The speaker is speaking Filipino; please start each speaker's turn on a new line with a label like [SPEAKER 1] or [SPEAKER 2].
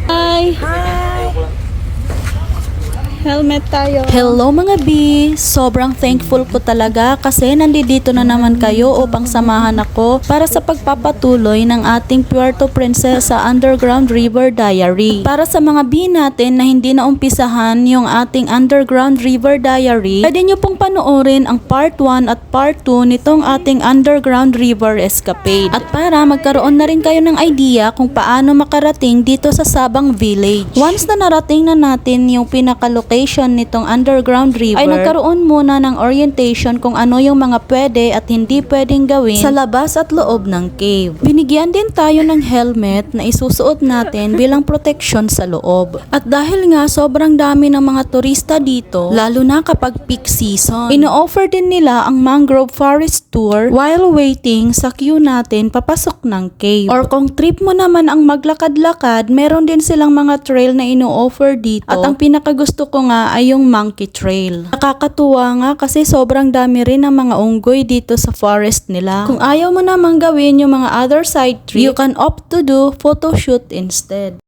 [SPEAKER 1] Hi! Helmet tayo. Hello mga B! Sobrang thankful ko talaga kasi nandito na naman kayo upang samahan ako para sa pagpapatuloy ng ating Puerto Princesa Underground River Diary. Para sa mga B natin na hindi na umpisahan yung ating Underground River Diary, pwede nyo pong panoorin ang Part 1 at Part 2 nitong ating Underground River Escapade. At para magkaroon na rin kayo ng idea kung paano makarating dito sa Sabang Village. Once na narating na natin yung pinaka-location nitong underground river, ay nagkaroon muna ng orientation kung ano yung mga pwede at hindi pwedeng gawin sa labas at loob ng cave. Binigyan din tayo ng helmet na isusuot natin bilang protection sa loob. At dahil nga sobrang dami ng mga turista dito, lalo na kapag peak season, ino-offer din nila ang mangrove forest tour while waiting sa queue natin papasok ng cave. Or kung trip mo naman ang maglakad-lakad, meron din silang mga trail na ino-offer dito. At ang pinakagusto ko nga ay yung monkey trail. Nakakatuwa nga kasi sobrang dami rin ng mga unggoy dito sa forest nila. Kung ayaw mo namang gawin yung mga other side trip, you can opt to do photoshoot instead.